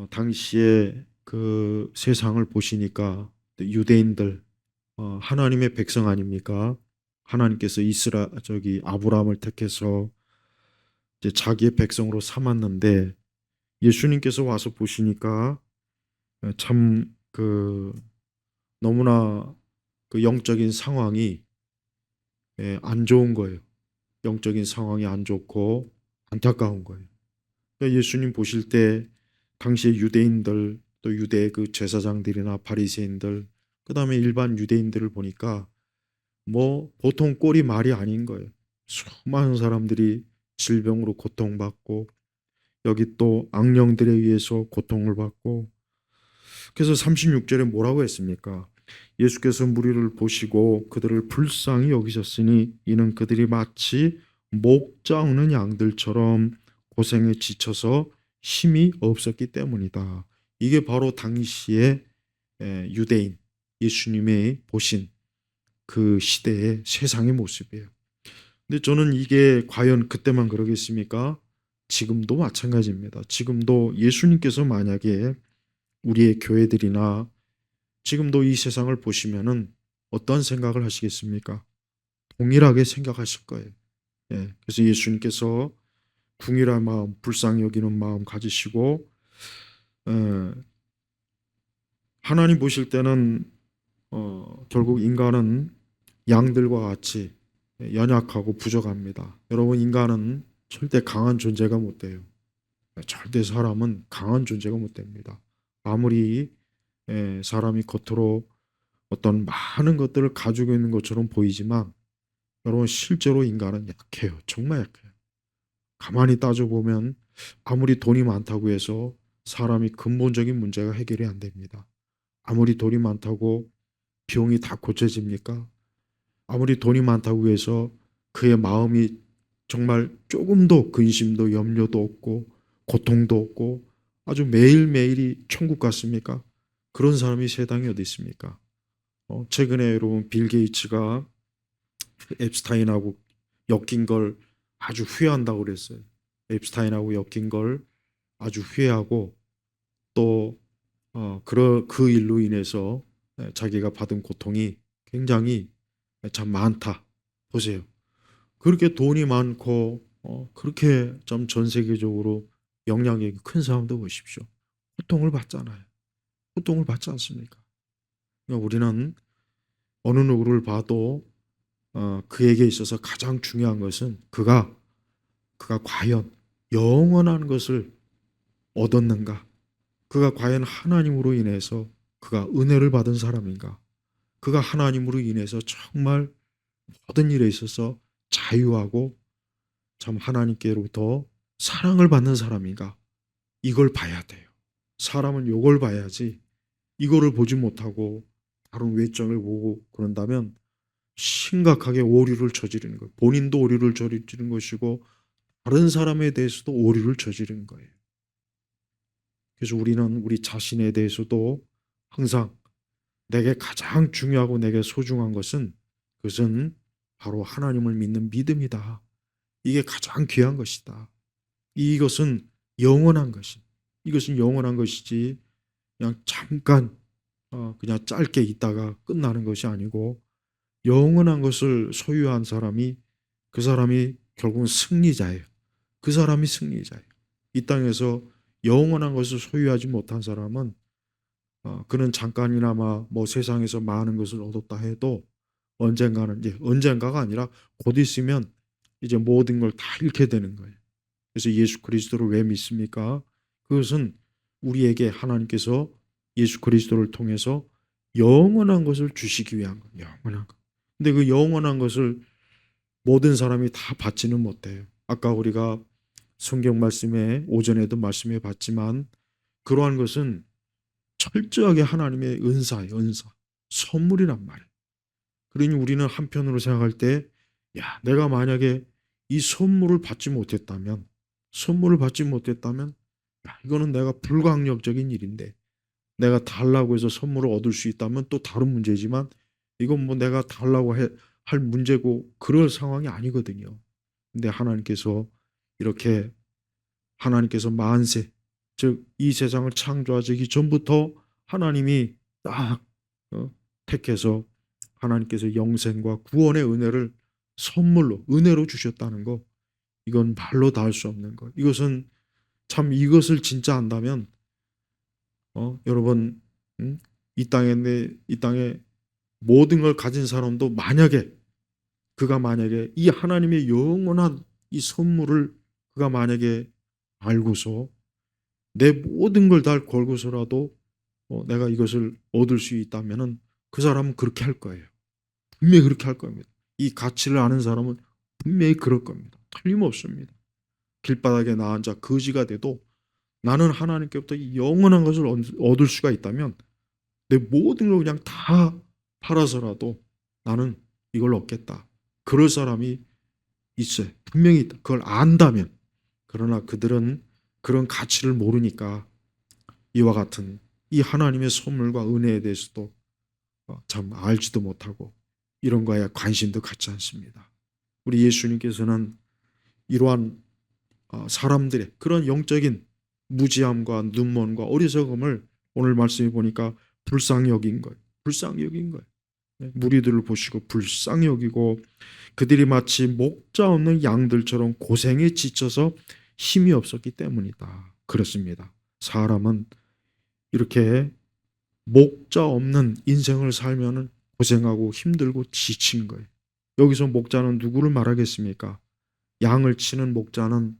당시에 그 세상을 보시니까 유대인들 하나님의 백성 아닙니까? 하나님께서 아브라함을 택해서 이제 자기의 백성으로 삼았는데 예수님께서 와서 보시니까 참 너무나 그 영적인 상황이 안 좋은 거예요. 영적인 상황이 안 좋고 안타까운 거예요. 그러니까 예수님 보실 때 당시의 유대인들 또 유대 그 제사장들이나 바리새인들 그다음에 일반 유대인들을 보니까 뭐 보통 꼴이 말이 아닌 거예요. 수많은 사람들이 질병으로 고통받고 여기 또 악령들에 의해서 고통을 받고 그래서 36절에 뭐라고 했습니까? 예수께서 무리를 보시고 그들을 불쌍히 여기셨으니 이는 그들이 마치 목자 없는 양들처럼 고생에 지쳐서 힘이 없었기 때문이다. 이게 바로 당시의 유대인 예수님의 보신 그 시대의 세상의 모습이에요. 근데 저는 이게 과연 그때만 그러겠습니까? 지금도 마찬가지입니다. 지금도 예수님께서 만약에 우리의 교회들이나 지금도 이 세상을 보시면은 어떤 생각을 하시겠습니까? 동일하게 생각하실 거예요. 그래서 예수님께서 궁일한 마음, 불쌍히 여기는 마음 가지시고 하나님 보실 때는 결국 인간은 양들과 같이 연약하고 부족합니다. 여러분 인간은 절대 강한 존재가 못 돼요. 절대 사람은 강한 존재가 못 됩니다. 아무리 사람이 겉으로 어떤 많은 것들을 가지고 있는 것처럼 보이지만 여러분 실제로 인간은 약해요. 정말 약해요. 가만히 따져보면 아무리 돈이 많다고 해서 사람이 근본적인 문제가 해결이 안 됩니다. 아무리 돈이 많다고 병이 다 고쳐집니까? 아무리 돈이 많다고 해서 그의 마음이 정말 조금도 근심도 염려도 없고 고통도 없고 아주 매일매일이 천국 같습니까? 그런 사람이 세상에 어디 있습니까? 최근에 여러분 빌 게이츠가 앱스타인하고 엮인 걸 아주 후회한다고 그랬어요. 앱스타인하고 엮인 걸 아주 후회하고 또 그 일로 인해서 자기가 받은 고통이 굉장히 참 많다. 보세요. 그렇게 돈이 많고 그렇게 좀 전 세계적으로 영향력이 큰 사람도 보십시오. 고통을 받잖아요. 고통을 받지 않습니까? 그러니까 우리는 어느 누구를 봐도 그에게 있어서 가장 중요한 것은 그가 과연 영원한 것을 얻었는가? 그가 과연 하나님으로 인해서 그가 은혜를 받은 사람인가? 그가 하나님으로 인해서 정말 모든 일에 있어서 자유하고 참 하나님께로부터 사랑을 받는 사람인가? 이걸 봐야 돼요. 사람은 이걸 봐야지 이거를 보지 못하고 다른 외적을 보고 그런다면 심각하게 오류를 저지르는 거예요. 본인도 오류를 저지르는 것이고 다른 사람에 대해서도 오류를 저지르는 거예요. 그래서 우리는 우리 자신에 대해서도 항상 내게 가장 중요하고 내게 소중한 것은 그것은 바로 하나님을 믿는 믿음이다. 이게 가장 귀한 것이다. 이것은 영원한 것이. 이것은 영원한 것이지 그냥 잠깐 그냥 짧게 있다가 끝나는 것이 아니고 영원한 것을 소유한 사람이 그 사람이 결국은 승리자예요. 그 사람이 승리자예요. 이 땅에서 영원한 것을 소유하지 못한 사람은 그는 잠깐이나마 뭐 세상에서 많은 것을 얻었다 해도 언젠가는 이제 언젠가가 아니라 곧 있으면 이제 모든 걸 다 잃게 되는 거예요. 그래서 예수 그리스도를 왜 믿습니까? 그것은 우리에게 하나님께서 예수 그리스도를 통해서 영원한 것을 주시기 위한 거예요. 영원한 것. 근데 그 영원한 것을 모든 사람이 다 받지는 못해요. 아까 우리가 성경 말씀에 오전에도 말씀해 봤지만 그러한 것은 철저하게 하나님의 은사예요. 은사. 선물이란 말이에요. 그러니 우리는 한편으로 생각할 때 야, 내가 만약에 이 선물을 받지 못했다면 야, 이거는 내가 불가항력적인 일인데 내가 달라고 해서 선물을 얻을 수 있다면 또 다른 문제지만 이건 뭐 내가 달라고 할 문제고 그럴 상황이 아니거든요. 근데 하나님께서 이렇게 하나님께서 만세 즉 이 세상을 창조하기 전부터 하나님이 딱 택해서 하나님께서 영생과 구원의 은혜를 선물로 은혜로 주셨다는 거, 이건 말로 다 할 수 없는 거. 이것은 참, 이것을 진짜 안다면 여러분, 이 땅에 모든 걸 가진 사람도 그가 만약에 이 하나님의 영원한 이 선물을 그가 만약에 알고서 내 모든 걸 다 걸고서라도 내가 이것을 얻을 수 있다면은 그 사람은 그렇게 할 거예요. 분명히 그렇게 할 겁니다. 이 가치를 아는 사람은 분명히 그럴 겁니다. 틀림없습니다. 길바닥에 나 앉아 거지가 돼도 나는 하나님께부터 이 영원한 것을 얻을 수가 있다면 내 모든 걸 그냥 다 팔아서라도 나는 이걸 얻겠다. 그럴 사람이 있어요. 분명히 있다. 그걸 안다면. 그러나 그들은 그런 가치를 모르니까 이와 같은 이 하나님의 선물과 은혜에 대해서도 참 알지도 못하고 이런 거에 관심도 갖지 않습니다. 우리 예수님께서는 이러한 사람들의 그런 영적인 무지함과 눈먼과 어리석음을 오늘 말씀해 보니까 불쌍히 여긴 거예요. 불쌍히 여긴 거예요. 무리들을 보시고 불쌍히 여기고 그들이 마치 목자 없는 양들처럼 고생에 지쳐서 힘이 없었기 때문이다. 그렇습니다. 사람은 이렇게 목자 없는 인생을 살면은 고생하고 힘들고 지친 거예요. 여기서 목자는 누구를 말하겠습니까? 양을 치는 목자는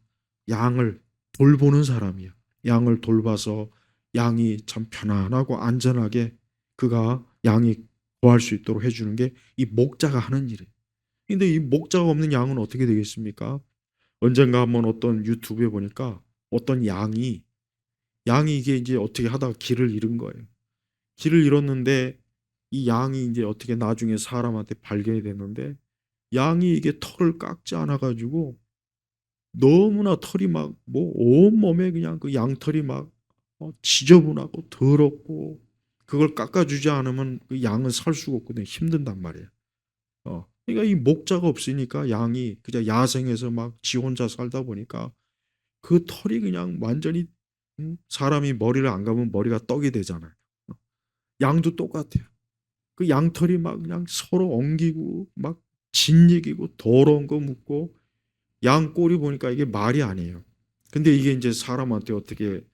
양을 돌보는 사람이야. 양을 돌봐서 양이 참 편안하고 안전하게 그가 양이 거할 수 있도록 해주는 게 이 목자가 하는 일이에요. 근데 이 목자가 없는 양은 어떻게 되겠습니까? 언젠가 한번 어떤 유튜브에 보니까 어떤 양이 이게 이제 어떻게 하다가 길을 잃은 거예요. 길을 잃었는데 이 양이 이제 어떻게 나중에 사람한테 발견이 됐는데 양이 이게 털을 깎지 않아 가지고 너무나 털이 막 뭐 온몸에 그냥 그 양털이 막 지저분하고 더럽고 그걸 깎아주지 않으면 그 양은 살 수가 없거든요. 힘든단 말이에요. 그러니까 이 목자가 없으니까 양이 그냥 야생에서 막 지 혼자 살다 보니까 그 털이 그냥 완전히 사람이 머리를 안 감으면 머리가 떡이 되잖아요. 양도 똑같아요. 그 양털이 막 그냥 서로 엉기고 막 짓이기고 더러운 거 묻고 양 꼴이 보니까 이게 말이 아니에요. 근데 이게 이제 사람한테 어떻게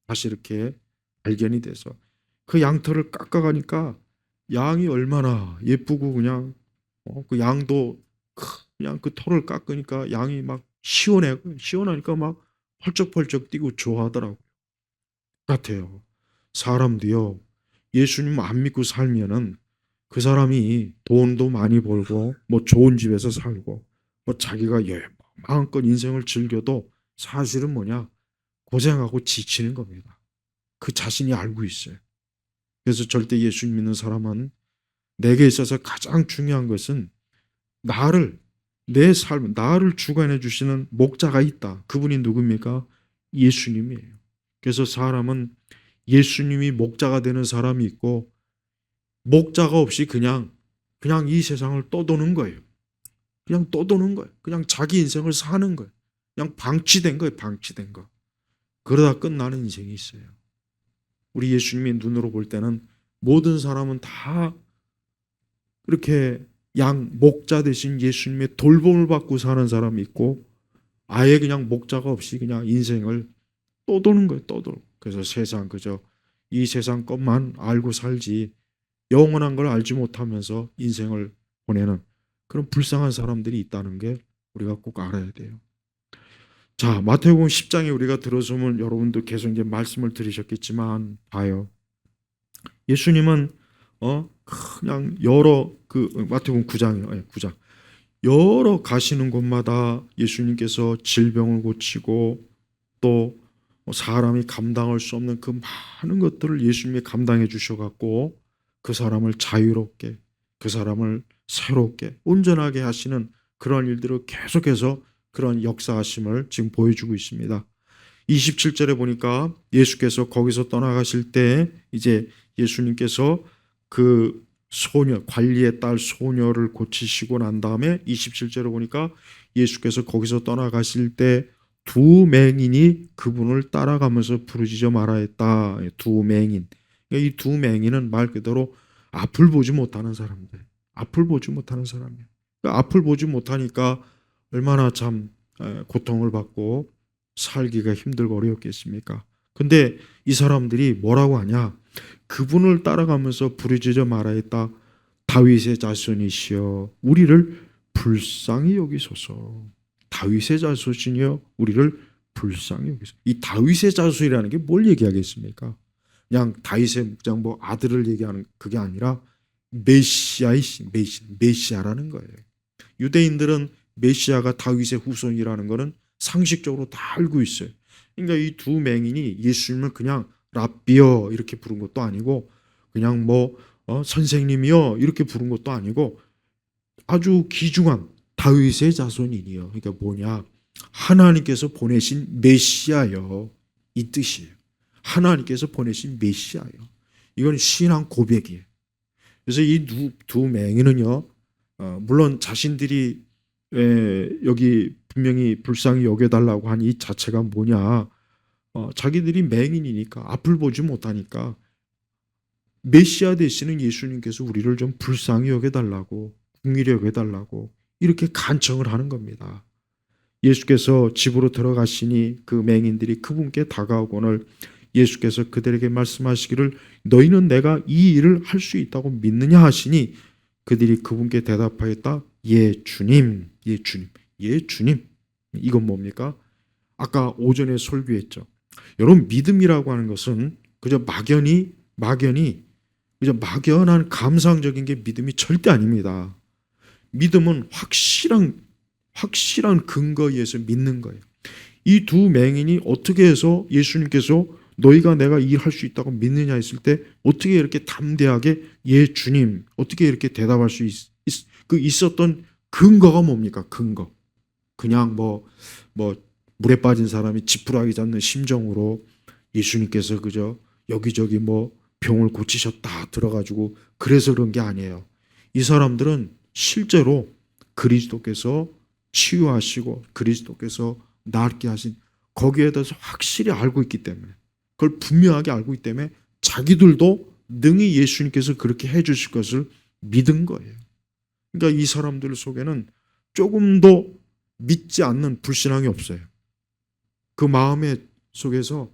다시 이렇게 발견이 돼서 그 양털을 깎아가니까 양이 얼마나 예쁘고 그냥 그 양도 그냥 그 털을 깎으니까 양이 막 시원하니까 막 펄쩍펄쩍 뛰고 좋아하더라고요. 같아요. 사람도요. 예수님 안 믿고 살면은 그 사람이 돈도 많이 벌고 뭐 좋은 집에서 살고 뭐 자기가 마음껏 인생을 즐겨도 사실은 뭐냐? 고생하고 지치는 겁니다. 그 자신이 알고 있어요. 그래서 절대 예수 믿는 사람은 내게 있어서 가장 중요한 것은 나를 내 삶, 나를 주관해 주시는 목자가 있다. 그분이 누굽니까? 예수님이에요. 그래서 사람은 예수님이 목자가 되는 사람이 있고 목자가 없이 그냥 이 세상을 떠도는 거예요. 그냥 떠도는 거예요. 그냥 자기 인생을 사는 거예요. 그냥 방치된 거예요. 방치된 거. 그러다 끝나는 인생이 있어요. 우리 예수님의 눈으로 볼 때는 모든 사람은 다 이렇게 목자 대신 예수님의 돌봄을 받고 사는 사람이 있고 아예 그냥 목자가 없이 그냥 인생을 떠도는 거예요. 떠도. 그래서 그저 이 세상 것만 알고 살지 영원한 걸 알지 못하면서 인생을 보내는 그런 불쌍한 사람들이 있다는 게 우리가 꼭 알아야 돼요. 자, 마태복음 10장에 우리가 들어서면 여러분도 계속 이제 말씀을 들으셨겠지만 봐요. 예수님은 그냥 여러 마태복음 9장이요. 9장. 여러 가시는 곳마다 예수님께서 질병을 고치고 또 사람이 감당할 수 없는 그 많은 것들을 예수님이 감당해 주셔 갖고 그 사람을 자유롭게 그 사람을 새롭게 온전하게 하시는 그런 일들을 계속해서 그런 역사하심을 지금 보여주고 있습니다. 27절에 보니까 예수께서 거기서 떠나가실 때 이제 예수님께서 그 소녀, 관리의 딸 소녀를 고치시고 난 다음에 27절에 보니까 예수께서 거기서 떠나가실 때 두 맹인이 그분을 따라가면서 부르짖어 말하였다. 두 맹인. 그러니까 이 두 맹인은 말 그대로 앞을 보지 못하는 사람들. 앞을 보지 못하는 사람이에요. 그러니까 앞을 보지 못하니까 얼마나 참 고통을 받고 살기가 힘들고 어려웠겠습니까? 근데 이 사람들이 뭐라고 하냐? 그분을 따라가면서 부르짖어 말하였다. 다윗의 자손이시여 우리를 불쌍히 여기소서. 다윗의 자손이여 우리를 불쌍히 여기소서. 이 다윗의 자손이라는 게 뭘 얘기하겠습니까? 그냥 다윗의 묵장보 아들을 얘기하는 그게 아니라 메시아의 메시아라는 거예요. 유대인들은 메시아가 다윗의 후손이라는 것은 상식적으로 다 알고 있어요. 그러니까 이 두 맹인이 예수님을 그냥 랍비여 이렇게 부른 것도 아니고 그냥 뭐 선생님이여 이렇게 부른 것도 아니고 아주 귀중한 다윗의 자손이니요. 그러니까 뭐냐? 하나님께서 보내신 메시아요. 이 뜻이에요. 하나님께서 보내신 메시아요. 이건 신앙 고백이에요. 그래서 이 두 맹인은요. 물론 자신들이 여기 분명히 불쌍히 여겨달라고 한 이 자체가 뭐냐? 자기들이 맹인이니까 앞을 보지 못하니까 메시아 되시는 예수님께서 우리를 좀 불쌍히 여겨달라고 긍휼히 여겨달라고 이렇게 간청을 하는 겁니다. 예수께서 집으로 들어가시니 그 맹인들이 그분께 다가오거늘 예수께서 그들에게 말씀하시기를 너희는 내가 이 일을 할 수 있다고 믿느냐 하시니 그들이 그분께 대답하였다. 예 주님, 예 주님, 예 주님. 이건 뭡니까? 아까 오전에 설교했죠. 여러분 믿음이라고 하는 것은 그저 막연히 그저 막연한 감상적인 게 믿음이 절대 아닙니다. 믿음은 확실한 근거에 의해서 믿는 거예요. 이 두 맹인이 어떻게 해서 예수님께서 너희가 내가 일할 수 있다고 믿느냐 했을 때 어떻게 이렇게 담대하게 예 주님 어떻게 이렇게 대답할 수 있었던 근거가 뭡니까? 근거. 그냥 뭐 물에 빠진 사람이 지푸라기 잡는 심정으로 예수님께서 그저 여기저기 뭐 병을 고치셨다 들어가지고 그래서 그런 게 아니에요. 이 사람들은 실제로 그리스도께서 치유하시고 그리스도께서 낫게 하신 거기에 대해서 확실히 알고 있기 때문에 그걸 분명하게 알고 있기 때문에 자기들도 능히 예수님께서 그렇게 해주실 것을 믿은 거예요. 그러니까 이 사람들 속에는 조금도 믿지 않는 불신앙이 없어요. 그 마음의 속에서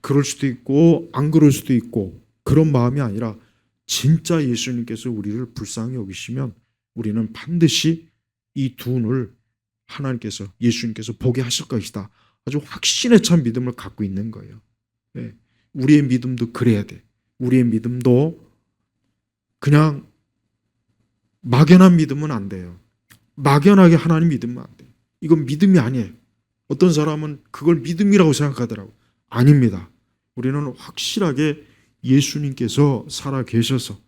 그럴 수도 있고 안 그럴 수도 있고 그런 마음이 아니라 진짜 예수님께서 우리를 불쌍히 여기시면 우리는 반드시 이 두 눈을 하나님께서 예수님께서 보게 하실 것이다. 아주 확신에 찬 믿음을 갖고 있는 거예요. 네. 우리의 믿음도 그래야 돼. 우리의 믿음도 그냥 막연한 믿음은 안 돼요. 막연하게 하나님 믿으면 안 돼요. 이건 믿음이 아니에요. 어떤 사람은 그걸 믿음이라고 생각하더라고요. 아닙니다. 우리는 확실하게 예수님께서 살아 계셔서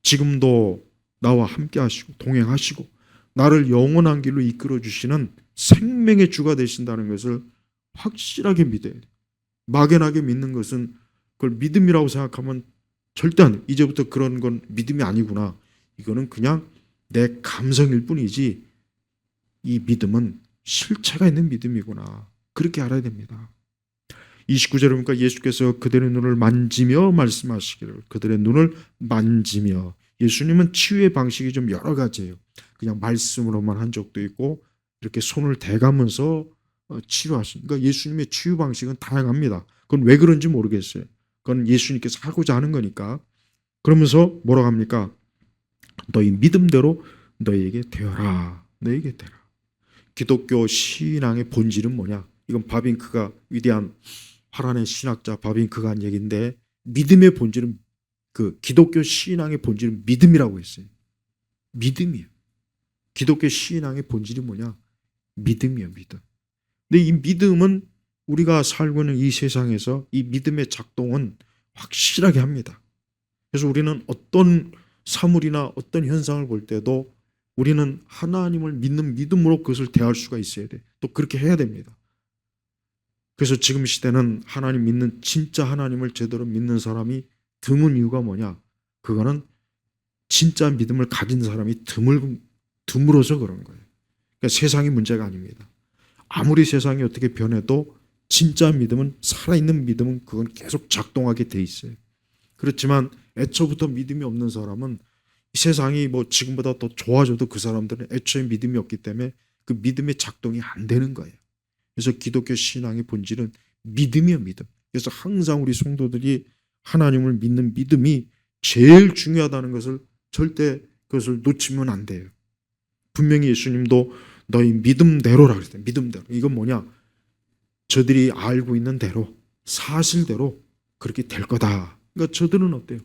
지금도 나와 함께 하시고 동행하시고 나를 영원한 길로 이끌어 주시는 생명의 주가 되신다는 것을 확실하게 믿어야 돼요. 막연하게 믿는 것은 그걸 믿음이라고 생각하면 절대 안 돼요. 이제부터 그런 건 믿음이 아니구나. 이거는 그냥 내 감성일 뿐이지 이 믿음은 실체가 있는 믿음이구나. 그렇게 알아야 됩니다. 29절에 보니까 예수께서 그들의 눈을 만지며 말씀하시기를 그들의 눈을 만지며 예수님은 치유의 방식이 좀 여러 가지예요. 그냥 말씀으로만 한 적도 있고 이렇게 손을 대가면서 치료하시는 그러니까 예수님의 치유 방식은 다양합니다. 그건 왜 그런지 모르겠어요. 그건 예수님께서 하고자 하는 거니까. 그러면서 뭐라고 합니까? 너희 믿음대로 너희에게 되어라. 너희에게 되라. 기독교 신앙의 본질은 뭐냐? 이건 바빙크가 위대한 화란의 신학자 바빙크가 한 얘기인데 믿음의 본질은 그 기독교 신앙의 본질은 믿음이라고 했어요. 믿음이에요. 기독교 신앙의 본질이 뭐냐? 믿음이에요. 믿음. 근데 이 믿음은 우리가 살고 있는 이 세상에서 이 믿음의 작동은 확실하게 합니다. 그래서 우리는 어떤 사물이나 어떤 현상을 볼 때도 우리는 하나님을 믿는 믿음으로 그것을 대할 수가 있어야 돼. 또 그렇게 해야 됩니다. 그래서 지금 시대는 하나님 믿는 진짜 하나님을 제대로 믿는 사람이 드문 이유가 뭐냐? 그거는 진짜 믿음을 가진 사람이 드물어서 그런 거예요. 그러니까 세상이 문제가 아닙니다. 아무리 세상이 어떻게 변해도 진짜 믿음은, 살아있는 믿음은 그건 계속 작동하게 돼 있어요. 그렇지만 애초부터 믿음이 없는 사람은 이 세상이 뭐 지금보다 더 좋아져도 그 사람들은 애초에 믿음이 없기 때문에 그 믿음의 작동이 안 되는 거예요. 그래서 기독교 신앙의 본질은 믿음이요, 믿음. 그래서 항상 우리 성도들이 하나님을 믿는 믿음이 제일 중요하다는 것을 절대 그것을 놓치면 안 돼요. 분명히 예수님도 너희 믿음대로라 그랬어요. 믿음대로. 이건 뭐냐? 저들이 알고 있는 대로, 사실대로 그렇게 될 거다. 그러니까 저들은 어때요?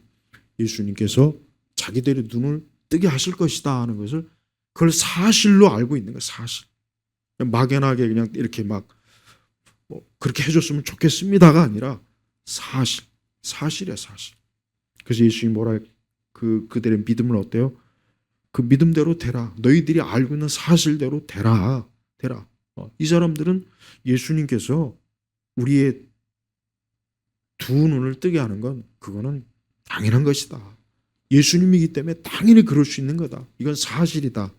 예수님께서 자기들의 눈을 뜨게 하실 것이다 하는 것을 그걸 사실로 알고 있는 거예요. 사실. 막연하게 그냥 이렇게 막 뭐 그렇게 해줬으면 좋겠습니다가 아니라 사실. 사실이야, 사실. 그래서 예수님이 뭐라 그들의 믿음을 어때요? 그 믿음대로 되라. 너희들이 알고 있는 사실대로 되라. 되라. 이 사람들은 예수님께서 우리의 두 눈을 뜨게 하는 건 그거는 당연한 것이다. 예수님이기 때문에 당연히 그럴 수 있는 거다. 이건 사실이다.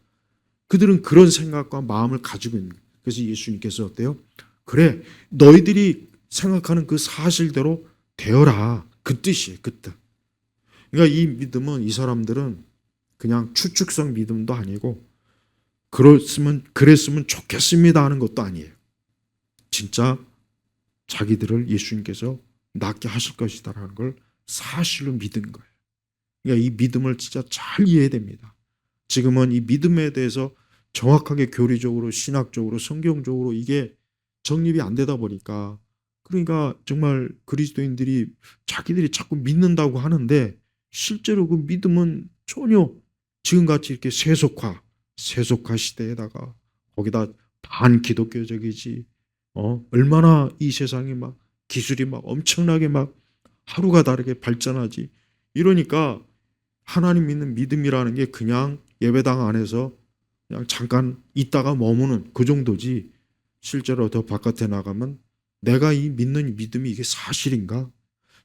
그들은 그런 생각과 마음을 가지고 있는 거예요. 그래서 예수님께서 어때요? 그래, 너희들이 생각하는 그 사실대로 되어라. 그 뜻이에요. 그 뜻. 그러니까 이 믿음은, 이 사람들은 그냥 추측성 믿음도 아니고 그랬으면 좋겠습니다 하는 것도 아니에요. 진짜 자기들을 예수님께서 낫게 하실 것이다라는 걸 사실로 믿은 거예요. 그러니까 이 믿음을 진짜 잘 이해해야 됩니다. 지금은 이 믿음에 대해서 정확하게 교리적으로, 신학적으로, 성경적으로 이게 정립이 안 되다 보니까, 그러니까 정말 그리스도인들이 자기들이 자꾸 믿는다고 하는데 실제로 그 믿음은 전혀 지금같이 이렇게 세속화 시대에다가 거기다 반기독교적이지, 얼마나 이 세상이 막 기술이 막 엄청나게 막 하루가 다르게 발전하지. 이러니까 하나님 믿는 믿음이라는 게 그냥 예배당 안에서 그냥 잠깐 있다가 머무는 그 정도지, 실제로 더 바깥에 나가면 내가 이 믿는 믿음이 이게 사실인가?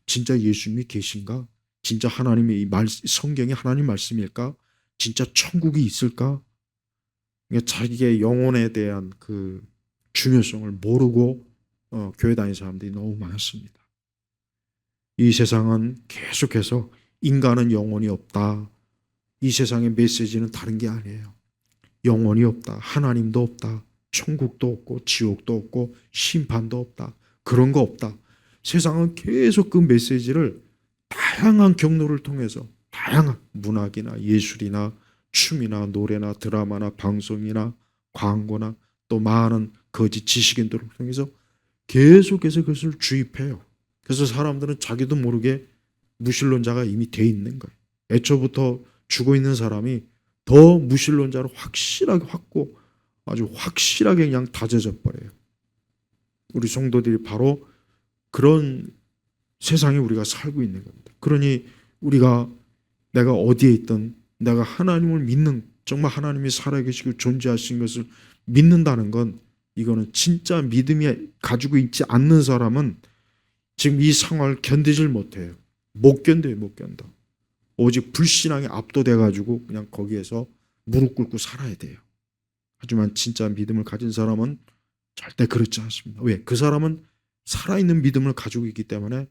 진짜 예수님이 계신가? 진짜 하나님의 이 성경이 하나님 말씀일까? 진짜 천국이 있을까? 그러니까 자기의 영혼에 대한 그 중요성을 모르고 교회 다니는 사람들이 너무 많습니다. 이 세상은 계속해서 인간은 영혼이 없다. 이 세상의 메시지는 다른 게 아니에요. 영혼이 없다. 하나님도 없다. 천국도 없고 지옥도 없고 심판도 없다. 그런 거 없다. 세상은 계속 그 메시지를 다양한 경로를 통해서, 다양한 문학이나 예술이나 춤이나 노래나 드라마나 방송이나 광고나 또 많은 거짓 지식인들을 통해서 계속해서 그것을 주입해요. 그래서 사람들은 자기도 모르게 무신론자가 이미 돼 있는 거예요. 애초부터 죽어 있는 사람이 더 무신론자로 확실하게 아주 확실하게 그냥 다져져 버려요. 우리 성도들이 바로 그런 세상에 우리가 살고 있는 겁니다. 그러니 우리가 내가 어디에 있든 내가 하나님을 믿는, 정말 하나님이 살아계시고 존재하신 것을 믿는다는 건, 이거는 진짜 믿음이 가지고 있지 않는 사람은 지금 이 상황을 견디질 못해요. 못 견뎌요. 못 견뎌. 오직 불신앙에 압도돼 가지고 그냥 거기에서 무릎 꿇고 살아야 돼요. 하지만 진짜 믿음을 가진 사람은 절대 그렇지 않습니다. 왜? 그 사람은 살아있는 믿음을 가지고 있기 때문에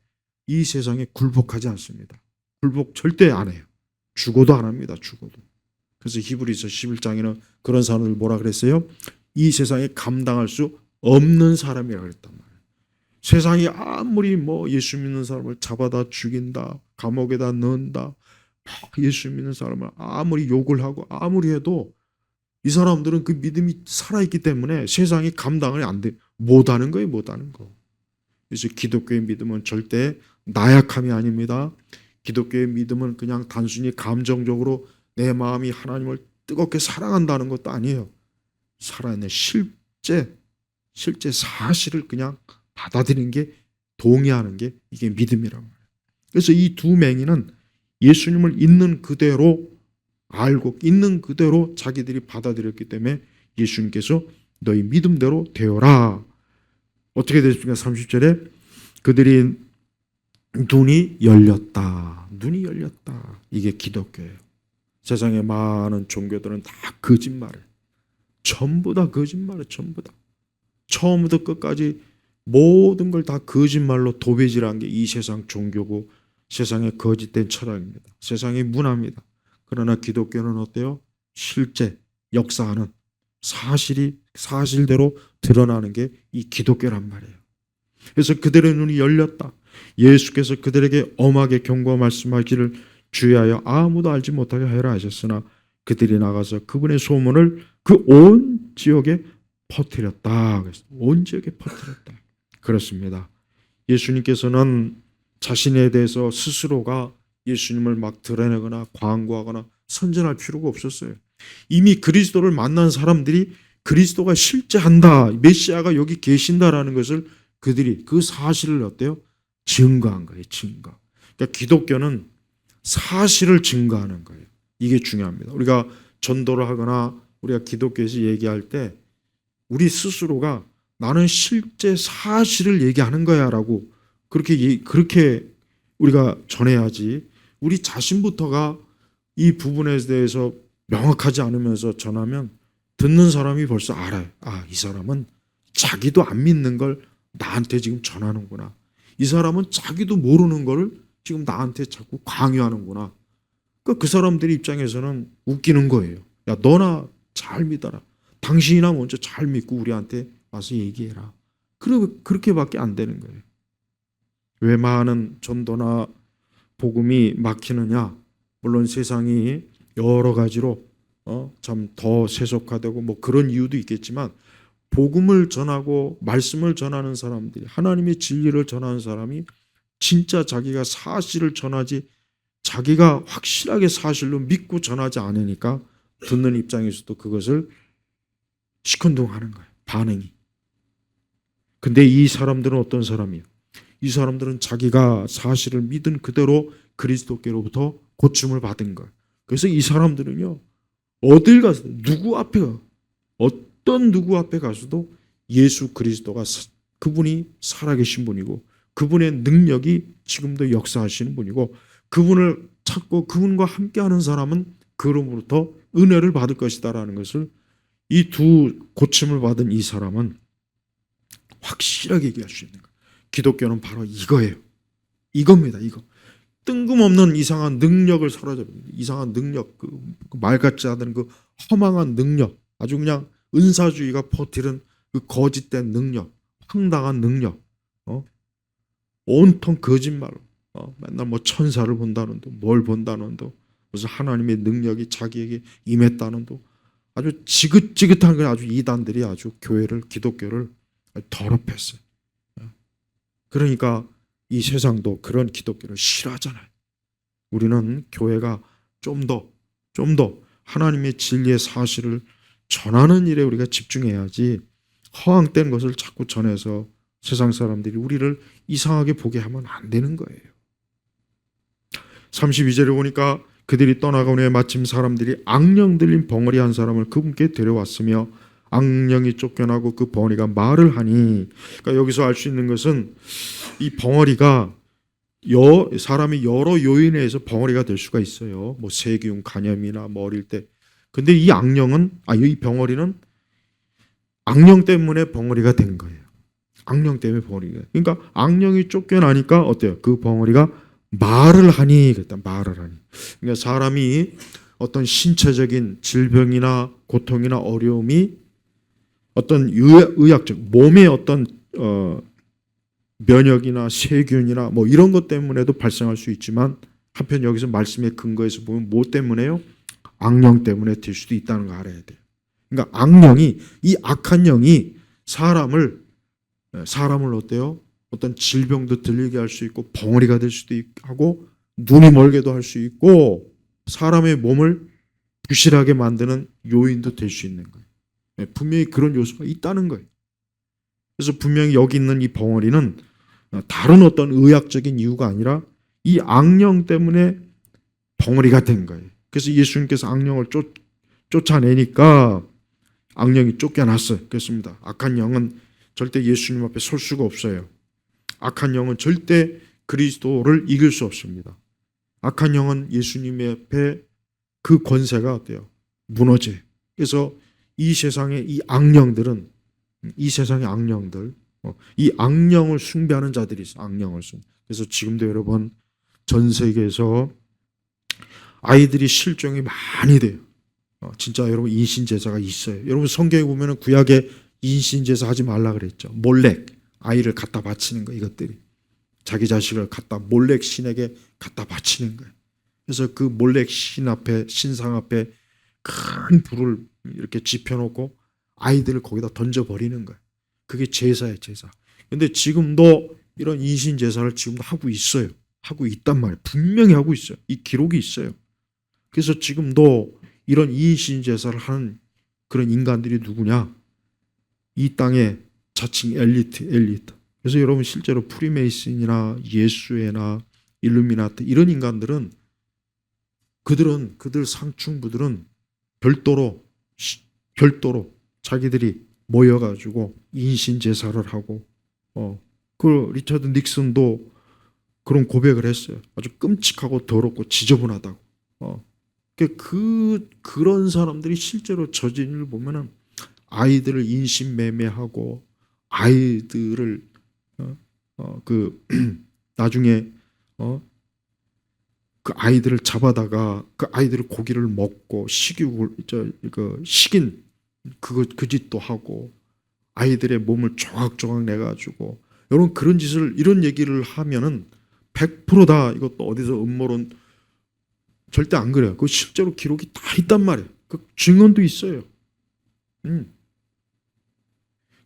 이 세상에 굴복하지 않습니다. 굴복 절대 안 해요. 죽어도 안 합니다. 죽어도. 그래서 히브리서 11장에는 그런 사람을 뭐라 그랬어요? 이 세상에 감당할 수 없는 사람이라고 그랬단 말이에요. 세상이 아무리 뭐 예수 믿는 사람을 잡아다 죽인다, 감옥에다 넣는다, 예수 믿는 사람을 아무리 욕을 하고 아무리 해도 이 사람들은 그 믿음이 살아있기 때문에 세상이 감당을 안 돼. 못하는 거예요. 못하는 거. 그래서 기독교의 믿음은 절대 나약함이 아닙니다. 기독교의 믿음은 그냥 단순히 감정적으로 내 마음이 하나님을 뜨겁게 사랑한다는 것도 아니에요. 살아있는 실제 사실을 그냥 받아들이는 게, 동의하는 게 이게 믿음이란 말이에요. 그래서 이 두 맹인은 예수님을 있는 그대로 알고 있는 그대로 자기들이 받아들였기 때문에 예수님께서 너희 믿음대로 되어라. 어떻게 됐습니까? 30절에 그들이 눈이 열렸다. 눈이 열렸다. 이게 기독교예요. 세상의 많은 종교들은 다 거짓말을, 전부 다 거짓말을, 전부 다. 처음부터 끝까지 모든 걸 다 거짓말로 도배질한 게 이 세상 종교고 세상의 거짓된 철학입니다. 세상의 문화입니다. 그러나 기독교는 어때요? 실제 역사하는 사실대로 드러나는 게 이 기독교란 말이에요. 그래서 그들의 눈이 열렸다. 예수께서 그들에게 엄하게 경고하여 말씀하기를 주의하여 아무도 알지 못하게 하여라 하셨으나 그들이 나가서 그분의 소문을 그 온 지역에 퍼뜨렸다. 온 지역에 퍼뜨렸다. 그렇습니다. 예수님께서는 자신에 대해서 스스로가 예수님을 막 드러내거나 광고하거나 선전할 필요가 없었어요. 이미 그리스도를 만난 사람들이 그리스도가 실제한다, 메시아가 여기 계신다라는 것을 그들이 그 사실을 어때요? 증거한 거예요. 증거. 그러니까 기독교는 사실을 증거하는 거예요. 이게 중요합니다. 우리가 전도를 하거나 우리가 기독교에서 얘기할 때 우리 스스로가 나는 실제 사실을 얘기하는 거야 라고 그렇게 우리가 전해야지, 우리 자신부터가 이 부분에 대해서 명확하지 않으면서 전하면 듣는 사람이 벌써 알아요. 아, 이 사람은 자기도 안 믿는 걸 나한테 지금 전하는구나. 이 사람은 자기도 모르는 걸 지금 나한테 자꾸 강요하는구나. 그 사람들의 입장에서는 웃기는 거예요. 야, 너나 잘 믿어라. 당신이나 먼저 잘 믿고 우리한테 와서 얘기해라. 그렇게밖에 안 되는 거예요. 왜 많은 전도나 복음이 막히느냐? 물론 세상이 여러 가지로 참 더 세속화되고 뭐 그런 이유도 있겠지만, 복음을 전하고 말씀을 전하는 사람들이, 하나님의 진리를 전하는 사람이 진짜 자기가 사실을 전하지, 자기가 확실하게 사실로 믿고 전하지 않으니까 듣는 입장에서도 그것을 시큰둥하는 거예요. 반응이. 근데 이 사람들은 어떤 사람이에요? 이 사람들은 자기가 사실을 믿은 그대로 그리스도께로부터 고침을 받은 거예요. 그래서 이 사람들은요, 어딜 가서 누구 앞에 가, 어떤 누구 앞에 가서도 예수 그리스도가 그분이 살아계신 분이고 그분의 능력이 지금도 역사하시는 분이고 그분을 찾고 그분과 함께하는 사람은 그로부터 은혜를 받을 것이다라는 것을 이 두 고침을 받은 이 사람은 확실하게 얘기할 수 있는 거예요. 기독교는 바로 이거예요. 이겁니다. 이거. 뜬금없는 이상한 능력을 사로잡는, 이상한 능력, 그 말 같지 않은 그 허망한 능력, 아주 그냥 은사주의가 퍼뜨린 그 거짓된 능력, 황당한 능력, 온통 거짓말로, 맨날 뭐 천사를 본다는 도, 뭘 본다는 도, 무슨 하나님의 능력이 자기에게 임했다는 도, 아주 지긋지긋한 그 아주 이단들이 아주 교회를, 기독교를 더럽혔어요. 그러니까 이 세상도 그런 기독교를 싫어하잖아요. 우리는 교회가 좀 더 하나님의 진리의 사실을 전하는 일에 우리가 집중해야지, 허황된 것을 자꾸 전해서 세상 사람들이 우리를 이상하게 보게 하면 안 되는 거예요. 32절에 보니까 그들이 떠나간 후에 마침 사람들이 악령 들린 벙어리 한 사람을 그분께 데려왔으며 악령이 쫓겨나고 그 벙어리가 말을 하니, 그러니까 여기서 알 수 있는 것은 이 벙어리가 사람이 여러 요인에 의해서 벙어리가 될 수가 있어요. 뭐 세균 간염이나 뭐 어릴 때. 근데 이 이 벙어리는 악령 때문에 벙어리가 된 거예요. 악령 때문에 벙어리가. 그러니까 악령이 쫓겨나니까 어때요? 그 벙어리가 말을 하니, 그랬다. 말을 하니. 그러니까 사람이 어떤 신체적인 질병이나 고통이나 어려움이 어떤 의학적 몸의 어떤 면역이나 세균이나 뭐 이런 것 때문에도 발생할 수 있지만, 한편 여기서 말씀의 근거에서 보면 뭐 때문에요? 악령 때문에 될 수도 있다는 거 알아야 돼요. 그러니까 악령이, 이 악한 영이 사람을 어때요? 어떤 질병도 들리게 할 수 있고 벙어리가 될 수도 하고 눈이 멀게도 할 수 있고 사람의 몸을 부실하게 만드는 요인도 될 수 있는 거예요. 분명히 그런 요소가 있다는 거예요. 그래서 분명히 여기 있는 이 벙어리는 다른 어떤 의학적인 이유가 아니라 이 악령 때문에 벙어리가 된 거예요. 그래서 예수님께서 악령을 쫓아내니까 악령이 쫓겨났어요. 그렇습니다. 악한 영은 절대 예수님 앞에 설 수가 없어요. 악한 영은 절대 그리스도를 이길 수 없습니다. 악한 영은 예수님 앞에 그 권세가 어때요? 무너져요. 그래서 이 세상의 이 악령들은 이 세상의 악령들, 이 악령을 숭배하는 자들이 있어요. 악령을 숭배. 그래서 지금도 여러분 전 세계에서 아이들이 실종이 많이 돼요. 진짜 여러분 인신제사가 있어요. 여러분 성경에 보면은 구약에 인신제사 하지 말라 그랬죠. 몰렉 아이를 갖다 바치는 거 이것들이 자기 자식을 갖다 몰렉 신에게 갖다 바치는 거예요. 그래서 그 몰렉 신 앞에 신상 앞에 큰 불을 이렇게 지펴놓고 아이들을 거기다 던져버리는 거예요. 그게 제사예요, 제사. 근데 지금도 이런 인신제사를 지금도 하고 있어요. 하고 있단 말이에요. 분명히 하고 있어요. 이 기록이 있어요. 그래서 지금도 이런 인신제사를 하는 그런 인간들이 누구냐? 이 땅의 자칭 엘리트. 그래서 여러분 실제로 프리메이슨이나 예수회나 일루미나티 이런 인간들은 그들 상층부들은 별도로 자기들이 모여가지고 인신제사를 하고 그 리처드 닉슨도 그런 고백을 했어요. 아주 끔찍하고 더럽고 지저분하다고. 그런 사람들이 실제로 저진 일을 보면은 아이들을 인신매매하고 아이들을 나중에 그 아이들을 잡아다가 그 아이들을 고기를 먹고 식인 그 짓도 하고 아이들의 몸을 조각조각 내가지고 여러분 그런 짓을 이런 얘기를 하면은 100%다 이것도 어디서 음모론 절대 안 그래요. 그 실제로 기록이 다 있단 말이에요. 그 증언도 있어요.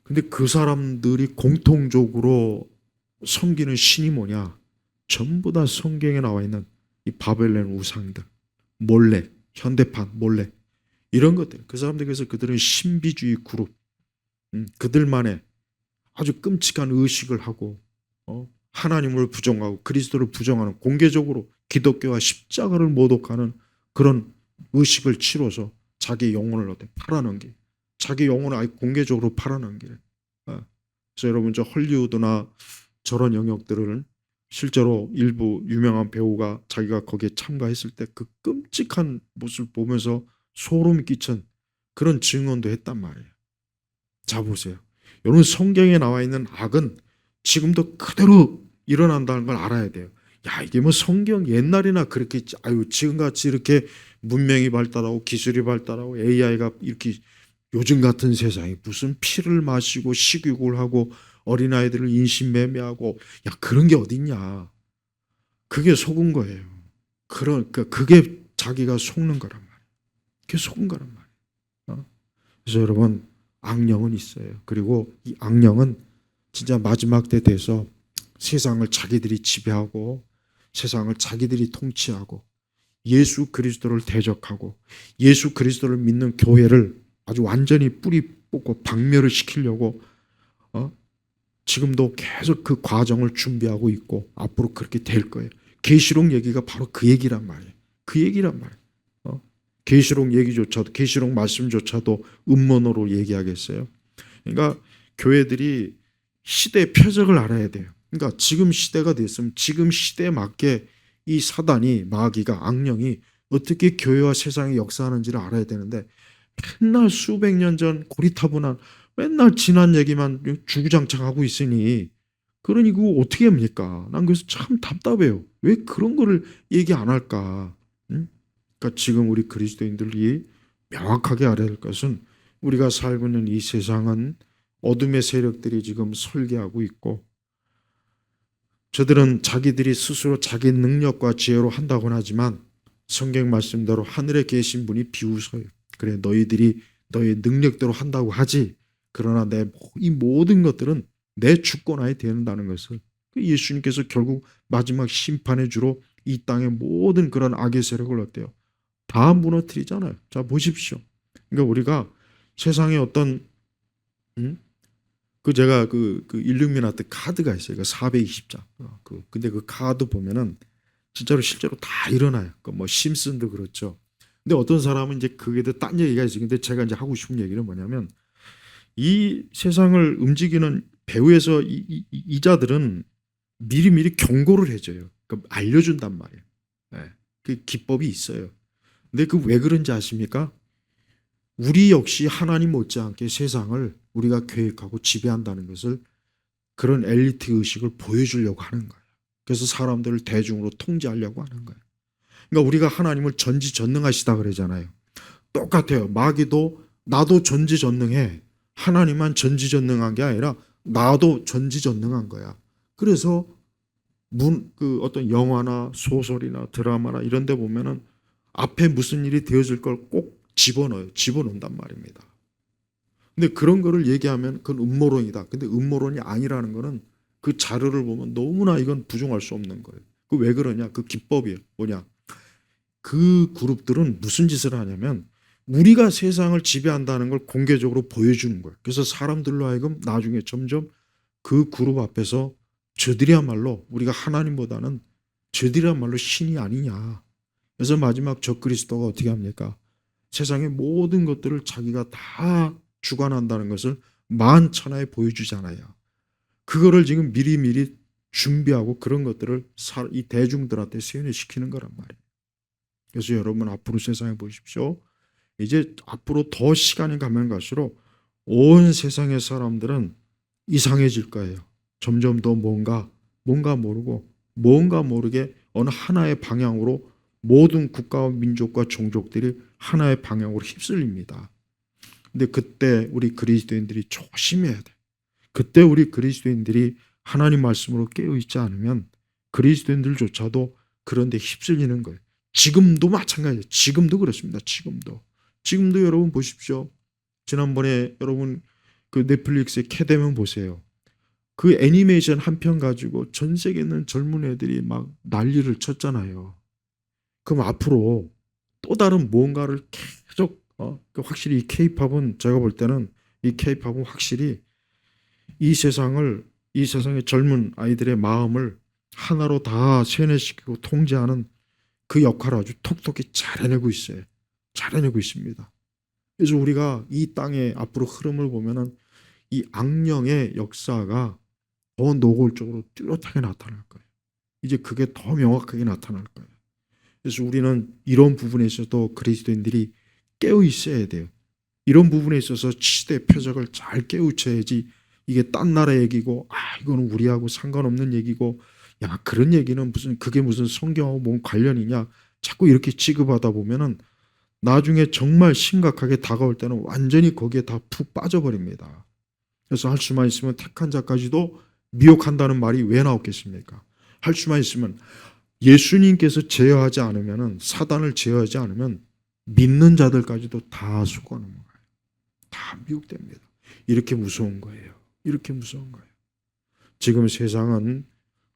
근데 그 사람들이 공통적으로 섬기는 신이 뭐냐? 전부 다 성경에 나와 있는 이 바벨론 우상들, 몰래, 현대판, 몰래 이런 것들. 그 사람들 그래서 그들은 신비주의 그룹, 그들만의 아주 끔찍한 의식을 하고 하나님을 부정하고 그리스도를 부정하는 공개적으로 기독교와 십자가를 모독하는 그런 의식을 치러서 자기 영혼을 어떻게 팔아넘기, 자기 영혼을 아예 공개적으로 팔아넘기. 그래서 여러분 저 헐리우드나 저런 영역들을 실제로 일부 유명한 배우가 자기가 거기에 참가했을 때 그 끔찍한 모습을 보면서 소름 끼친 그런 증언도 했단 말이에요. 자 보세요. 여러분 성경에 나와 있는 악은 지금도 그대로 일어난다는 걸 알아야 돼요. 야 이게 뭐 성경 옛날이나 그렇게 지금같이 이렇게 문명이 발달하고 기술이 발달하고 AI가 이렇게 요즘 같은 세상에 무슨 피를 마시고 식욕을 하고 어린아이들을 인신매매하고 야 그런 게 어딨냐. 그게 속은 거예요. 그러니까 그게 자기가 속는 거란 말이에요. 그게 속은 거란 말이에요. 그래서 여러분 악령은 있어요. 그리고 이 악령은 진짜 마지막 때 돼서 세상을 자기들이 지배하고 세상을 자기들이 통치하고 예수 그리스도를 대적하고 예수 그리스도를 믿는 교회를 아주 완전히 뿌리 뽑고 박멸을 시키려고 지금도 계속 그 과정을 준비하고 있고 앞으로 그렇게 될 거예요. 계시록 얘기가 바로 그 얘기란 말이에요. 그 얘기란 말이에요. 계시록 얘기조차도 계시록 말씀조차도 음모론으로 얘기하겠어요. 그러니까 교회들이 시대의 표적을 알아야 돼요. 그러니까 지금 시대가 됐으면 지금 시대에 맞게 이 사단이 마귀가 악령이 어떻게 교회와 세상에 역사하는지를 알아야 되는데 맨날 수백 년 전 고리타분한 맨날 지난 얘기만 주구장창 하고 있으니 그러니 그거 어떻게 합니까? 난 그래서 참 답답해요. 왜 그런 거를 얘기 안 할까? 응? 그러니까 지금 우리 그리스도인들이 명확하게 알아야 할 것은 우리가 살고 있는 이 세상은 어둠의 세력들이 지금 설계하고 있고 저들은 자기들이 스스로 자기 능력과 지혜로 한다고는 하지만 성경 말씀대로 하늘에 계신 분이 비웃어요. 그래 너희들이 너희 능력대로 한다고 하지 그러나 이 모든 것들은 내 주권하에 된다는 것을 예수님께서 결국 마지막 심판의 주로 이 땅의 모든 그런 악의 세력을 어때요? 다 무너뜨리잖아요. 자 보십시오. 그러니까 우리가 세상에 어떤 제가 그 일루미나티 카드가 있어요. 420장. 근데 그 카드 보면은 진짜로 실제로 다 일어나요. 뭐 심슨도 그렇죠. 근데 어떤 사람은 이제 그게도 딴 얘기가 있어요. 근데 제가 이제 하고 싶은 얘기는 뭐냐면 이 세상을 움직이는 배후에서 이 자들은 미리미리 경고를 해줘요. 그러니까 알려준단 말이에요. 네. 그 기법이 있어요. 근데 그 왜 그런지 아십니까? 우리 역시 하나님 못지않게 세상을 우리가 계획하고 지배한다는 것을 그런 엘리트 의식을 보여주려고 하는 거예요. 그래서 사람들을 대중으로 통제하려고 하는 거예요. 그러니까 우리가 하나님을 전지전능하시다 그러잖아요. 똑같아요. 마귀도 나도 전지전능해. 하나님만 전지전능한 게 아니라 나도 전지전능한 거야. 그래서 그 어떤 영화나 소설이나 드라마나 이런 데 보면은 앞에 무슨 일이 되어질 걸 꼭 집어넣어요. 집어넣는단 말입니다. 근데 그런 거를 얘기하면 그건 음모론이다. 근데 음모론이 아니라는 거는 그 자료를 보면 너무나 이건 부정할 수 없는 거예요. 그 왜 그러냐? 그 기법이 뭐냐? 그 그룹들은 무슨 짓을 하냐면 우리가 세상을 지배한다는 걸 공개적으로 보여주는 거예요. 그래서 사람들로 하여금 나중에 점점 그 그룹 앞에서 저들이야말로 우리가 하나님보다는 저들이야말로 신이 아니냐. 그래서 마지막 적그리스도가 어떻게 합니까? 세상의 모든 것들을 자기가 다 주관한다는 것을 만천하에 보여주잖아요. 그거를 지금 미리미리 준비하고 그런 것들을 이 대중들한테 세뇌시키는 거란 말이에요. 그래서 여러분 앞으로 세상에 보십시오. 이제 앞으로 더 시간이 가면 갈수록 온 세상의 사람들은 이상해질 거예요. 점점 더 뭔가 모르고 뭔가 모르게 어느 하나의 방향으로 모든 국가와 민족과 종족들이 하나의 방향으로 휩쓸립니다. 근데 그때 우리 그리스도인들이 조심해야 돼. 그때 우리 그리스도인들이 하나님 말씀으로 깨어있지 않으면 그리스도인들조차도 그런 데 휩쓸리는 거예요. 지금도 마찬가지예요. 지금도 그렇습니다. 지금도 여러분 보십시오. 지난번에 여러분 그 넷플릭스의 캐데몬 보세요. 그 애니메이션 한 편 가지고 전 세계에 있는 젊은 애들이 막 난리를 쳤잖아요. 그럼 앞으로 또 다른 뭔가를 계속 확실히 이 케이팝은 제가 볼 때는 이 케이팝은 확실히 이 세상의 젊은 아이들의 마음을 하나로 다 세뇌시키고 통제하는 그 역할을 아주 톡톡히 잘 해내고 있어요. 잘 해내고 있습니다. 그래서 우리가 이 땅의 앞으로 흐름을 보면은 이 악령의 역사가 더 노골적으로 뚜렷하게 나타날 거예요. 이제 그게 더 명확하게 나타날 거예요. 그래서 우리는 이런 부분에 있어서 그리스도인들이 깨어 있어야 돼요. 이런 부분에 있어서 시대 표적을 잘 깨우쳐야지 이게 딴 나라 얘기고 이거는 우리하고 상관없는 얘기고 야 그런 얘기는 그게 무슨 성경하고 뭔 관련이냐 자꾸 이렇게 취급하다 보면은 나중에 정말 심각하게 다가올 때는 완전히 거기에 다 푹 빠져버립니다. 그래서 할 수만 있으면 택한 자까지도 미혹한다는 말이 왜 나왔겠습니까? 할 수만 있으면 예수님께서 제어하지 않으면 사단을 제어하지 않으면 믿는 자들까지도 다 속아놓는 거예요. 다 미혹됩니다. 이렇게 무서운 거예요. 이렇게 무서운 거예요. 지금 세상은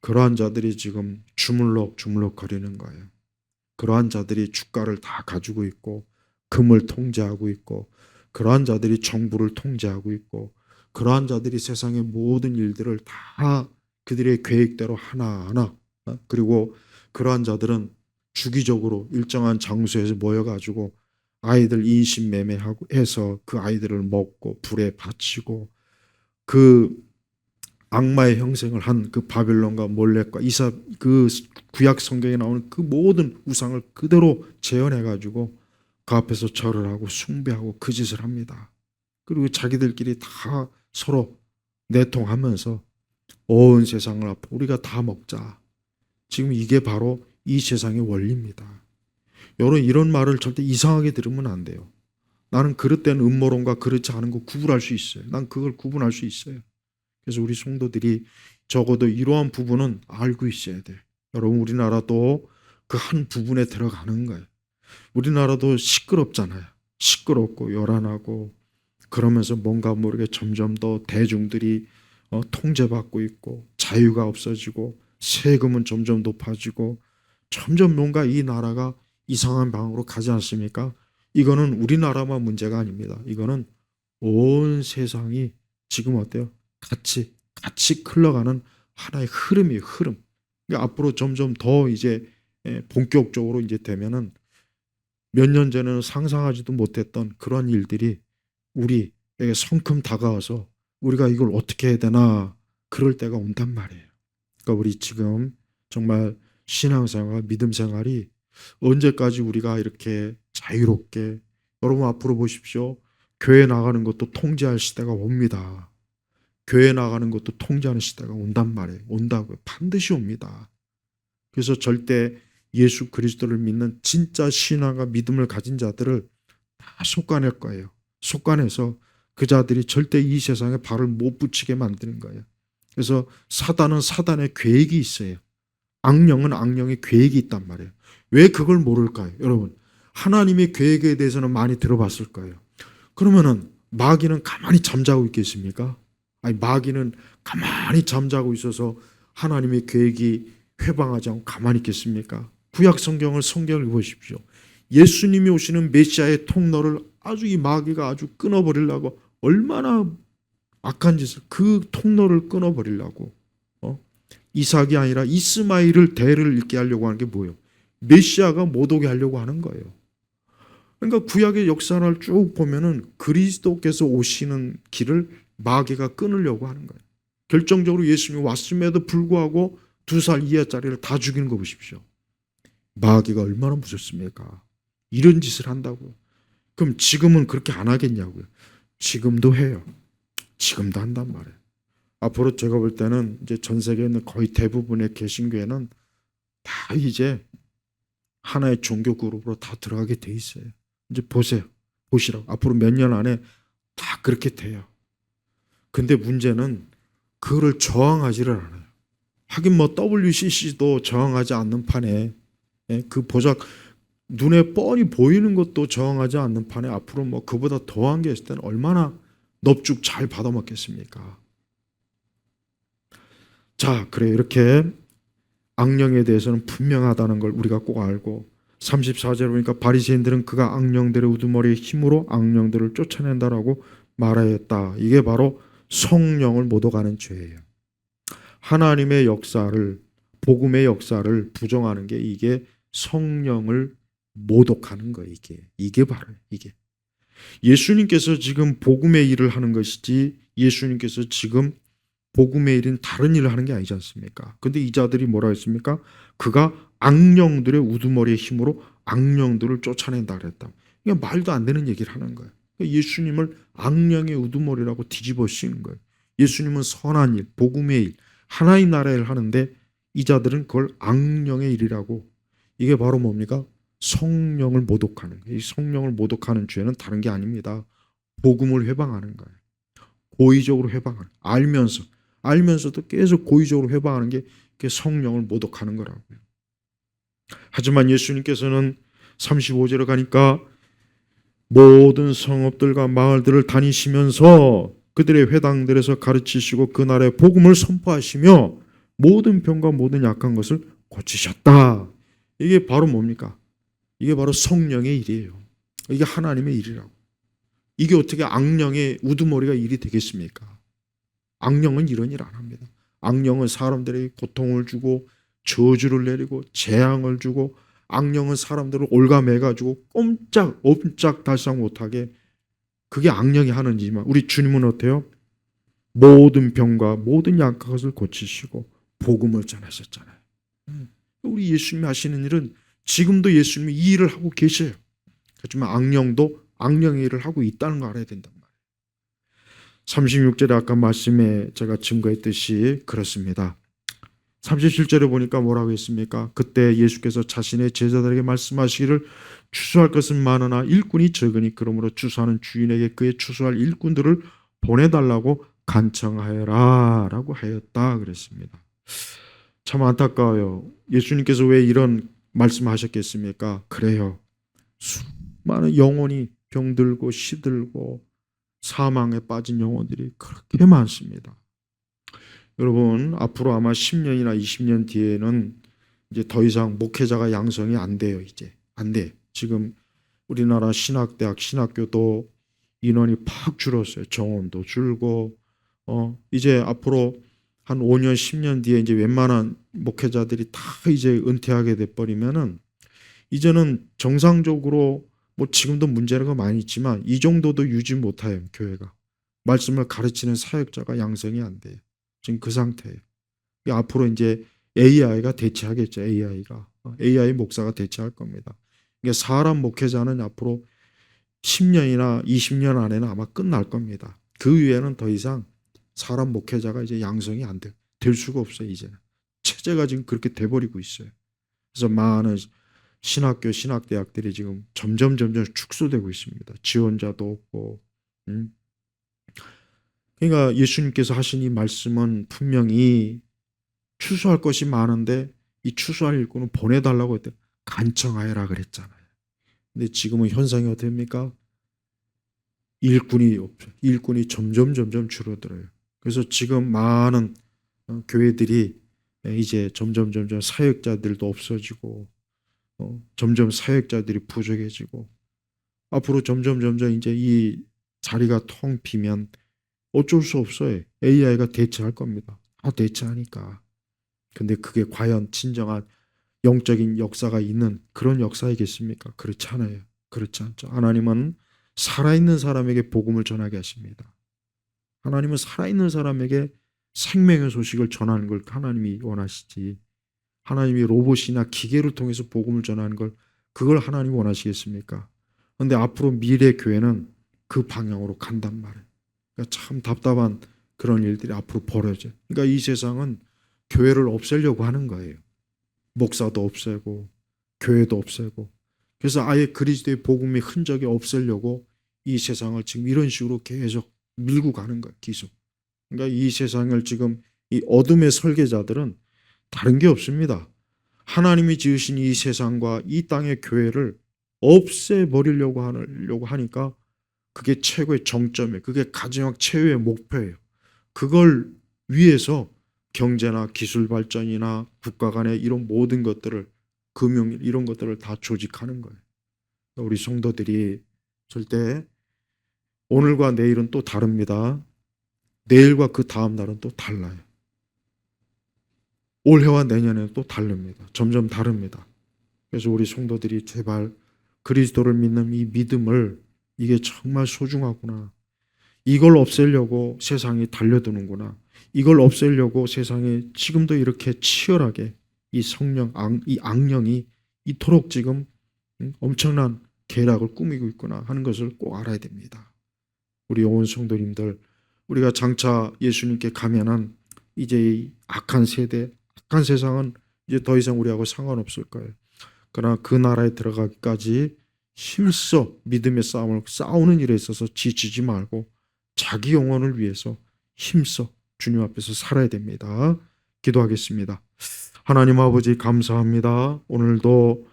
그러한 자들이 지금 주물럭 거리는 거예요. 그러한 자들이 주가를 다 가지고 있고 금을 통제하고 있고 그러한 자들이 정부를 통제하고 있고 그러한 자들이 세상의 모든 일들을 다 그들의 계획대로 하나하나 그리고 그러한 자들은 주기적으로 일정한 장소에서 모여가지고 아이들 인신매매하고 해서 그 아이들을 먹고 불에 바치고 그 악마의 형상을 한 그 바벨론과 몰렉과 그 구약 성경에 나오는 그 모든 우상을 그대로 재현해 가지고 그 앞에서 절을 하고 숭배하고 그 짓을 합니다. 그리고 자기들끼리 다 서로 내통하면서 온 세상을 앞으로 우리가 다 먹자. 지금 이게 바로 이 세상의 원리입니다. 여러분 이런 말을 절대 이상하게 들으면 안 돼요. 나는 그릇된 음모론과 그렇지 않은 거 구분할 수 있어요. 난 그걸 구분할 수 있어요. 그래서 우리 성도들이 적어도 이러한 부분은 알고 있어야 돼요. 여러분 우리나라도 그 한 부분에 들어가는 거예요. 우리나라도 시끄럽잖아요. 시끄럽고 요란하고 그러면서 뭔가 모르게 점점 더 대중들이 통제받고 있고 자유가 없어지고 세금은 점점 높아지고 점점 뭔가 이 나라가 이상한 방향으로 가지 않습니까? 이거는 우리나라만 문제가 아닙니다. 이거는 온 세상이 지금 어때요? 같이 흘러가는 하나의 흐름이에요. 흐름. 그러니까 앞으로 점점 더 이제 본격적으로 이제 되면은 몇 년 전에는 상상하지도 못했던 그런 일들이 우리에게 성큼 다가와서 우리가 이걸 어떻게 해야 되나 그럴 때가 온단 말이에요. 그러니까 우리 지금 정말 신앙생활, 믿음 생활이 언제까지 우리가 이렇게 자유롭게 여러분 앞으로 보십시오. 교회 나가는 것도 통제할 시대가 옵니다. 교회 나가는 것도 통제하는 시대가 온단 말이에요. 온다고요. 반드시 옵니다. 그래서 절대 예수 그리스도를 믿는 진짜 신앙과 믿음을 가진 자들을 다 속아낼 거예요. 속아내서 그 자들이 절대 이 세상에 발을 못 붙이게 만드는 거예요. 그래서 사단은 사단의 계획이 있어요. 악령은 악령의 계획이 있단 말이에요. 왜 그걸 모를까요? 여러분, 하나님의 계획에 대해서는 많이 들어봤을 거예요. 그러면은 마귀는 가만히 잠자고 있겠습니까? 아니, 마귀는 가만히 잠자고 있어서 하나님의 계획이 회방하지 않고 가만히 있겠습니까? 구약 성경을 보십시오. 예수님이 오시는 메시아의 통로를 아주 이 마귀가 아주 끊어버리려고 얼마나 악한 짓을, 그 통로를 끊어버리려고 이삭이 아니라 이스마엘을 대를 읽게 하려고 하는 게 뭐예요? 메시아가 못 오게 하려고 하는 거예요. 그러니까 구약의 역사를 쭉 보면은 그리스도께서 오시는 길을 마귀가 끊으려고 하는 거예요. 결정적으로 예수님이 왔음에도 불구하고 2살 이하짜리를 다 죽이는 거 보십시오. 마귀가 얼마나 무섭습니까? 이런 짓을 한다고요. 그럼 지금은 그렇게 안 하겠냐고요. 지금도 해요. 지금도 한단 말이에요. 앞으로 제가 볼 때는 이제 전 세계에 있는 거의 대부분의 개신교회는 다 이제 하나의 종교 그룹으로 다 들어가게 돼 있어요. 이제 보세요. 보시라고. 앞으로 몇 년 안에 다 그렇게 돼요. 근데 문제는 그거를 저항하지를 않아요. 하긴 뭐 WCC도 저항하지 않는 판에, 그 보작 눈에 뻔히 보이는 것도 저항하지 않는 판에 앞으로 뭐 그보다 더한 게 있을 때는 얼마나 넙죽 잘 받아먹겠습니까? 자, 그래, 이렇게 악령에 대해서는 분명하다는 걸 우리가 꼭 알고, 34절에 보니까 바리새인들은 그가 악령들의 우두머리의 힘으로 악령들을 쫓아낸다라고 말하였다. 이게 바로 성령을 모독하는 죄예요. 하나님의 역사를, 복음의 역사를 부정하는 게 이게 성령을 모독하는 거예요. 이게 바로 이게. 예수님께서 지금 복음의 일을 하는 것이지 예수님께서 지금 복음의 일인 다른 일을 하는 게 아니지 않습니까? 근데 이 자들이 뭐라 했습니까? 그가 악령들의 우두머리의 힘으로 악령들을 쫓아낸다 그랬다. 이게 말도 안 되는 얘기를 하는 거예요. 예수님을 악령의 우두머리라고 뒤집어 씌우는 거예요. 예수님은 선한 일, 복음의 일, 하나의 나라의 일을 하는데 이 자들은 그걸 악령의 일이라고. 이게 바로 뭡니까? 성령을 모독하는 거예요. 이 성령을 모독하는 죄는 다른 게 아닙니다. 복음을 회방하는 거예요. 고의적으로 회방하는, 알면서도 계속 고의적으로 회방하는 게 성령을 모독하는 거라고요. 하지만 예수님께서는 35절에 가니까 모든 성읍들과 마을들을 다니시면서 그들의 회당들에서 가르치시고 그 나라의 복음을 선포하시며 모든 병과 모든 약한 것을 고치셨다. 이게 바로 뭡니까? 이게 바로 성령의 일이에요. 이게 하나님의 일이라고. 이게 어떻게 악령의 우두머리가 일이 되겠습니까? 악령은 이런 일 안 합니다. 악령은 사람들에게 고통을 주고 저주를 내리고 재앙을 주고, 악령은 사람들을 올가매가지고 꼼짝달싹 못하게, 그게 악령이 하는 일이지만 우리 주님은 어때요? 모든 병과 모든 약한 것을 고치시고 복음을 전하셨잖아요. 우리 예수님이 하시는 일은 지금도 예수님이 이 일을 하고 계셔요. 하지만 악령도 악령의 일을 하고 있다는 걸 알아야 된단 말이에요. 36절에 아까 말씀에 제가 증거했듯이 그렇습니다. 37절에 보니까 뭐라고 했습니까? 그때 예수께서 자신의 제자들에게 말씀하시기를 추수할 것은 많으나 일꾼이 적으니 그러므로 추수하는 주인에게 그의 추수할 일꾼들을 보내달라고 간청하여라 라고 하였다 그랬습니다. 참 안타까워요. 예수님께서 왜 이런 말씀하셨겠습니까? 그래요. 수많은 영혼이 병들고 시들고 사망에 빠진 영혼들이 그렇게 많습니다. 여러분, 앞으로 아마 10년이나 20년 뒤에는 이제 더 이상 목회자가 양성이 안 돼요. 이제 안 돼. 지금 우리나라 신학대학, 신학교도 인원이 팍 줄었어요. 정원도 줄고, 이제 앞으로 한 5년, 10년 뒤에 이제 웬만한 목회자들이 다 이제 은퇴하게 돼버리면은 이제는 정상적으로, 뭐 지금도 문제가 많이 있지만 이 정도도 유지 못해요. 교회가. 말씀을 가르치는 사역자가 양성이 안 돼요. 지금 그 상태예요. 앞으로 이제 AI가 대체하겠죠. AI 목사가 대체할 겁니다. 그러니까 사람 목회자는 앞으로 10년이나 20년 안에는 아마 끝날 겁니다. 그 위에는 더 이상 사람 목회자가 이제 양성이 될 수가 없어요. 이제는 체제가 지금 그렇게 돼버리고 있어요. 그래서 많은 신학대학들이 지금 점점 축소되고 있습니다. 지원자도 없고. 그러니까 예수님께서 하신 이 말씀은 분명히 추수할 것이 많은데 이 추수할 일꾼은 보내달라고 했대. 간청하여라 그랬잖아요. 근데 지금은 현상이 어떻습니까? 일꾼이 없어요. 일꾼이 점점 줄어들어요. 그래서 지금 많은 교회들이 이제 점점 사역자들도 없어지고 점점 사역자들이 부족해지고 앞으로 점점 이제 이 자리가 텅 비면 어쩔 수 없어요. AI가 대체할 겁니다. 다 대체하니까. 근데 그게 과연 진정한 영적인 역사가 있는 그런 역사이겠습니까? 그렇지 않아요. 그렇지 않죠. 하나님은 살아있는 사람에게 복음을 전하게 하십니다. 하나님은 살아있는 사람에게 생명의 소식을 전하는 걸 하나님이 원하시지. 하나님이 로봇이나 기계를 통해서 복음을 전하는 걸 그걸 하나님이 원하시겠습니까? 그런데 앞으로 미래 교회는 그 방향으로 간단 말이에요. 그러니까 참 답답한 그런 일들이 앞으로 벌어져요. 그러니까 이 세상은 교회를 없애려고 하는 거예요. 목사도 없애고 교회도 없애고 그래서 아예 그리스도의 복음의 흔적이 없애려고 이 세상을 지금 이런 식으로 계속 밀고 가는 거예요. 계속. 그러니까 이 세상을 지금 이 어둠의 설계자들은 다른 게 없습니다. 하나님이 지으신 이 세상과 이 땅의 교회를 없애버리려고 하니까 그게 최고의 정점이에요. 그게 가장 최후의 목표예요. 그걸 위해서 경제나 기술 발전이나 국가 간의 이런 모든 것들을 금융 이런 것들을 다 조직하는 거예요. 우리 성도들이 절대 오늘과 내일은 또 다릅니다. 내일과 그 다음 날은 또 달라요. 올해와 내년에는 또 다릅니다. 점점 다릅니다. 그래서 우리 성도들이 제발 그리스도를 믿는 이 믿음을 이게 정말 소중하구나. 이걸 없애려고 세상이 달려드는구나. 이걸 없애려고 세상에 지금도 이렇게 치열하게 이 이 악령이 이토록 지금 엄청난 계략을 꾸미고 있구나 하는 것을 꼭 알아야 됩니다. 우리 온 성도님들, 우리가 장차 예수님께 가면은 이제 이 악한 세대, 악한 세상은 이제 더 이상 우리하고 상관없을 거예요. 그러나 그 나라에 들어가기까지 힘써 믿음의 싸움을 싸우는 일에 있어서 지치지 말고 자기 영혼을 위해서 힘써 주님 앞에서 살아야 됩니다. 기도하겠습니다. 하나님 아버지 감사합니다. 오늘도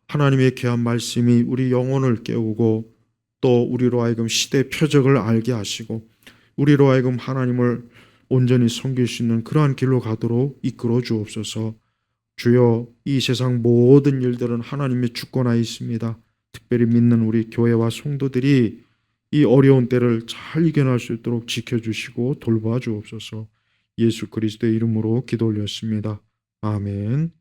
하나님의 귀한 말씀이 우리 영혼을 깨우고 또 우리로 하여금 시대 표적을 알게 하시고 우리로 하여금 하나님을 온전히 섬길 수 있는 그러한 길로 가도록 이끌어 주옵소서. 주여 이 세상 모든 일들은 하나님의 주권하에 있습니다. 특별히 믿는 우리 교회와 성도들이 이 어려운 때를 잘 이겨낼 수 있도록 지켜주시고 돌봐 주옵소서. 예수 그리스도의 이름으로 기도 올렸습니다. 아멘.